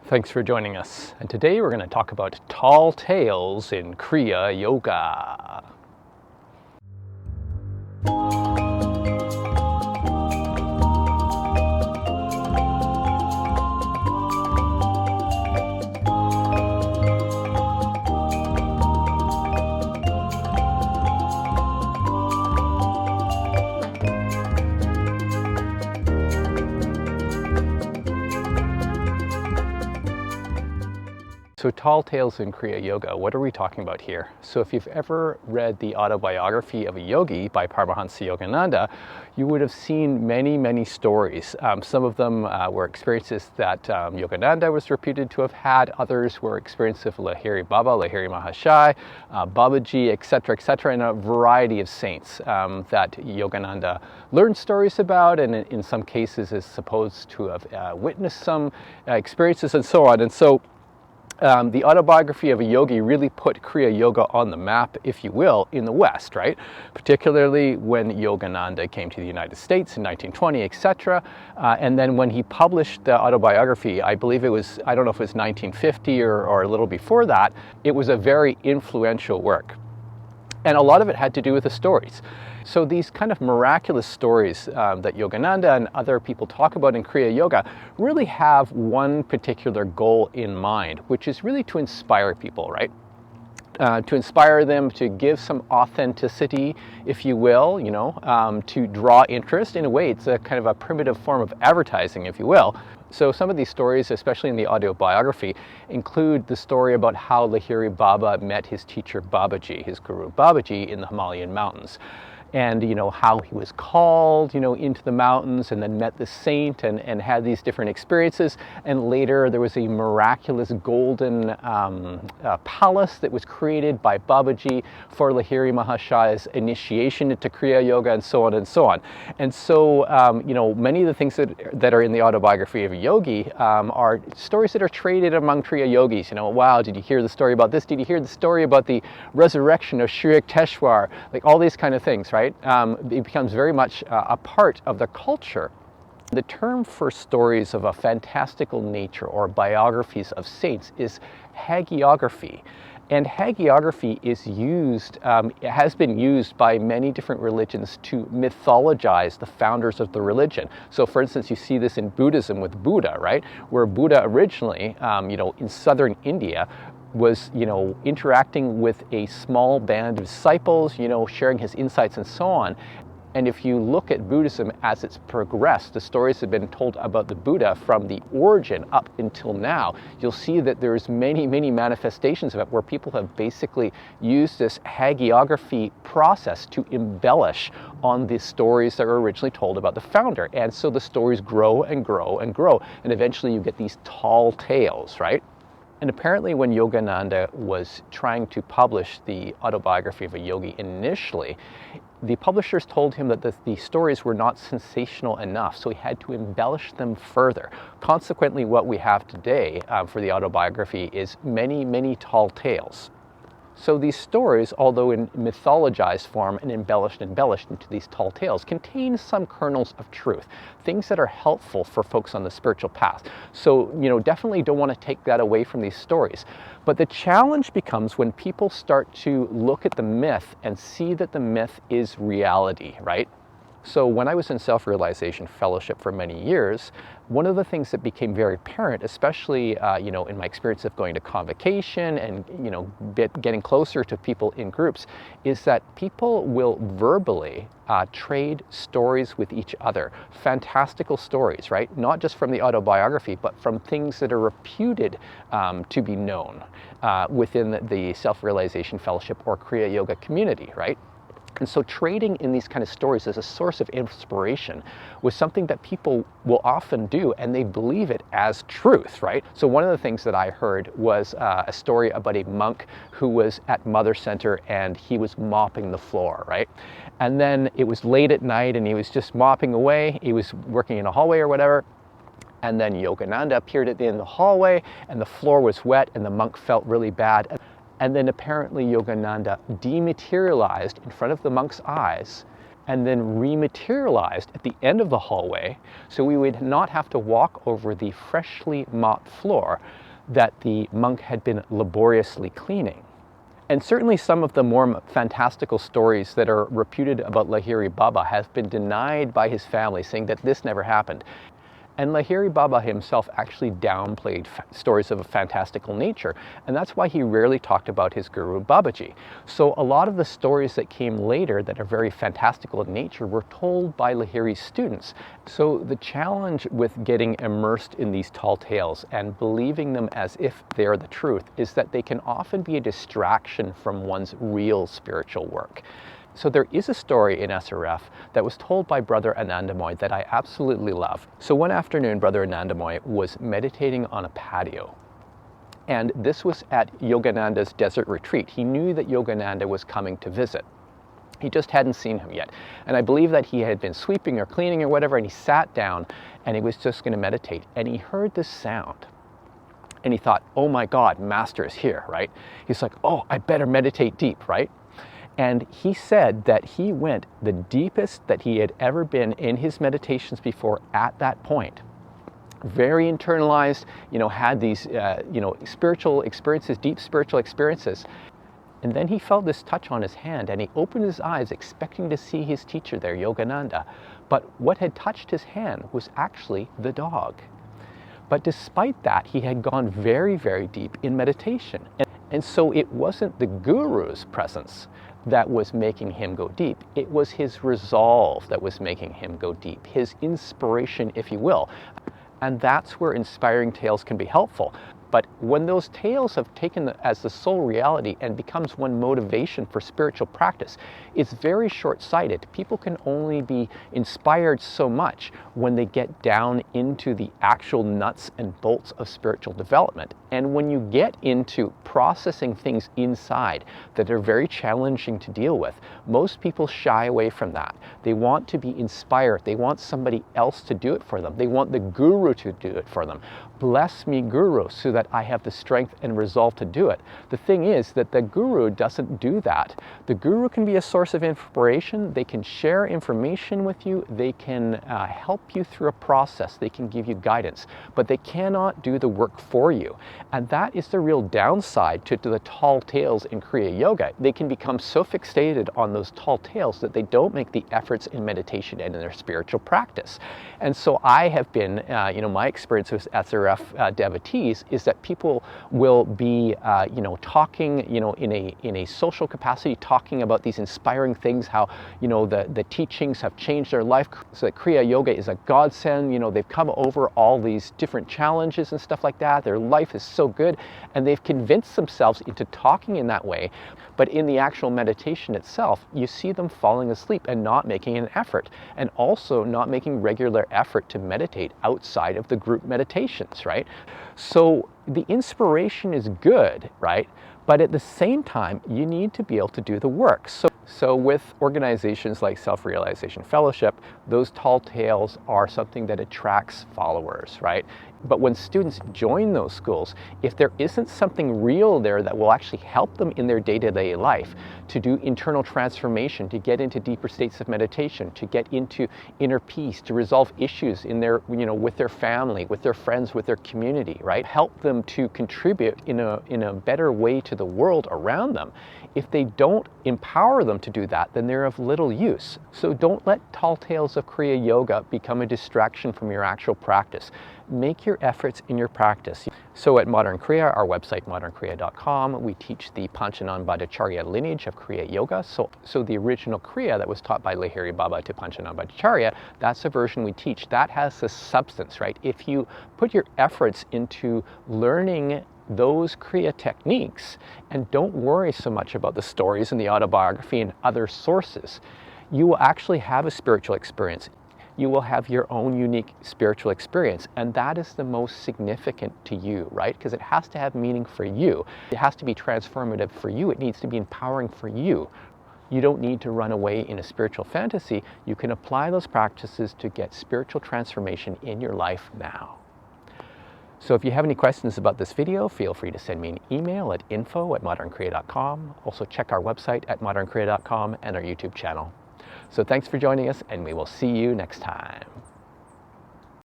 Thanks for joining us. And today we're going to talk about tall tales in Kriya Yoga. So tall tales in Kriya Yoga, what are we talking about here? So if you've ever read the autobiography of a yogi by Paramahansa Yogananda, you would have seen many stories. Some of them were experiences that Yogananda was reputed to have had. Others were experiences of Lahiri Baba, Lahiri Mahashai, Babaji, etc., and a variety of saints that Yogananda learned stories about, and in some cases is supposed to have witnessed some experiences and so on. And so the autobiography of a yogi really put Kriya Yoga on the map, if you will, in the West, right? Particularly when Yogananda came to the United States in 1920, etc. And then when he published the autobiography, I believe it was, I don't know if it was 1950 or a little before that, it was a very influential work. And a lot of it had to do with the stories. So these kind of miraculous stories that Yogananda and other people talk about in Kriya Yoga really have one particular goal in mind, which is really to inspire people, right? To inspire them, to give some authenticity, if you will, to draw interest. In a way, it's a kind of a primitive form of advertising, if you will. So some of these stories, especially in the autobiography, include the story about how Lahiri Baba met his teacher Babaji, his guru Babaji, in the Himalayan mountains. And how he was called into the mountains and then met the saint and had these different experiences. And later there was a miraculous golden palace that was created by Babaji for Lahiri Mahashai's initiation into Kriya Yoga, and so on and so on. And so many of the things that are in the autobiography of a yogi are stories that are traded among Kriya yogis. Wow, did you hear the story about this? Did you hear the story about the resurrection of Sri Yukteswar? Like all these kind of things, right? It becomes very much a part of the culture. The term for stories of a fantastical nature or biographies of saints is hagiography. And hagiography is used, has been used by many different religions to mythologize the founders of the religion. So for instance, you see this in Buddhism with Buddha, right? Where Buddha originally, in southern India, was interacting with a small band of disciples, sharing his insights and so on. And if you look at Buddhism as it's progressed, the stories have been told about the Buddha from the origin up until now, you'll see that there's many manifestations of it where people have basically used this hagiography process to embellish on the stories that were originally told about the founder. And so the stories grow and grow and grow, and eventually you get these tall tales, right? And apparently when Yogananda was trying to publish the autobiography of a yogi initially, the publishers told him that the stories were not sensational enough, so he had to embellish them further. Consequently, what we have today for the autobiography is many tall tales. So these stories, although in mythologized form and embellished into these tall tales, contain some kernels of truth, things that are helpful for folks on the spiritual path. So, definitely don't want to take that away from these stories. But the challenge becomes when people start to look at the myth and see that the myth is reality, right? So when I was in self-realization fellowship for many years, one of the things that became very apparent, especially in my experience of going to convocation and getting closer to people in groups, is that people will verbally trade stories with each other, fantastical stories, right? Not just from the autobiography, but from things that are reputed to be known within the self-realization fellowship or Kriya Yoga community, right? And so trading in these kind of stories as a source of inspiration was something that people will often do, and they believe it as truth, right? So one of the things that I heard was a story about a monk who was at Mother Center and he was mopping the floor, right? And then it was late at night and he was just mopping away. He was working in a hallway or whatever. And then Yogananda appeared at the end of the hallway and the floor was wet and the monk felt really bad. And then apparently Yogananda dematerialized in front of the monk's eyes and then rematerialized at the end of the hallway, so we would not have to walk over the freshly mopped floor that the monk had been laboriously cleaning. And certainly some of the more fantastical stories that are reputed about Lahiri Baba have been denied by his family, saying that this never happened. And Lahiri Baba himself actually downplayed stories of a fantastical nature, and that's why he rarely talked about his guru Babaji. So a lot of the stories that came later that are very fantastical in nature were told by Lahiri's students. So the challenge with getting immersed in these tall tales and believing them as if they're the truth is that they can often be a distraction from one's real spiritual work. So there is a story in SRF that was told by Brother Anandamoy that I absolutely love. So one afternoon, Brother Anandamoy was meditating on a patio. And this was at Yogananda's desert retreat. He knew that Yogananda was coming to visit. He just hadn't seen him yet. And I believe that he had been sweeping or cleaning or whatever, and he sat down and he was just going to meditate. And he heard this sound. And he thought, oh my God, Master is here, right? He's like, oh, I better meditate deep, right? And he said that he went the deepest that he had ever been in his meditations before at that point. Very internalized, had these, spiritual experiences, deep spiritual experiences. And then he felt this touch on his hand, and he opened his eyes expecting to see his teacher there, Yogananda. But what had touched his hand was actually the dog. But despite that, he had gone very, very deep in meditation. And so it wasn't the guru's presence that was making him go deep. It was his resolve that was making him go deep, his inspiration, if you will. And that's where inspiring tales can be helpful. But when those tales have taken as the sole reality and becomes one motivation for spiritual practice, it's very short-sighted. People can only be inspired so much when they get down into the actual nuts and bolts of spiritual development. And when you get into processing things inside that are very challenging to deal with, most people shy away from that. They want to be inspired. They want somebody else to do it for them. They want the guru to do it for them. Bless me, Guru, so that I have the strength and resolve to do it. The thing is that the guru doesn't do that. The guru can be a source of inspiration. They can share information with you. They can help you through a process. They can give you guidance, but they cannot do the work for you. And that is the real downside to the tall tales in Kriya Yoga. They can become so fixated on those tall tales that they don't make the efforts in meditation and in their spiritual practice. And so I have been, my experience with SRF devotees is that people will be, talking, in a social capacity, talking about these inspiring things, how, the teachings have changed their life, so that Kriya Yoga is a godsend. They've come over all these different challenges and stuff like that. Their life is so good, and they've convinced themselves into talking in that way. But in the actual meditation itself, you see them falling asleep and not making an effort, and also not making regular effort to meditate outside of the group meditations, right? So the inspiration is good, right? But at the same time, you need to be able to do the work. So with organizations like Self-Realization Fellowship, those tall tales are something that attracts followers, right? But when students join those schools, if there isn't something real there that will actually help them in their day-to-day life to do internal transformation, to get into deeper states of meditation, to get into inner peace, to resolve issues in their, with their family, with their friends, with their community, right? Help them to contribute in a better way to the world around them. If they don't empower them to do that, then they're of little use. So don't let tall tales of Kriya Yoga become a distraction from your actual practice. Make your efforts in your practice. So at Modern Kriya, our website modernkriya.com, we teach the Panchanambhadacharya lineage of Kriya Yoga. So the original Kriya that was taught by Lahiri Baba to Panchanambhadacharya, that's the version we teach. That has the substance, right? If you put your efforts into learning those Kriya techniques and don't worry so much about the stories and the autobiography and other sources, you will actually have a spiritual experience. You will have your own unique spiritual experience, and that is the most significant to you, right? Because it has to have meaning for you. It has to be transformative for you. It needs to be empowering for you. You don't need to run away in a spiritual fantasy. You can apply those practices to get spiritual transformation in your life now. So if you have any questions about this video, feel free to send me an email at info@modernkriya.com. Also check our website at modernkriya.com and our YouTube channel. So thanks for joining us, and we will see you next time.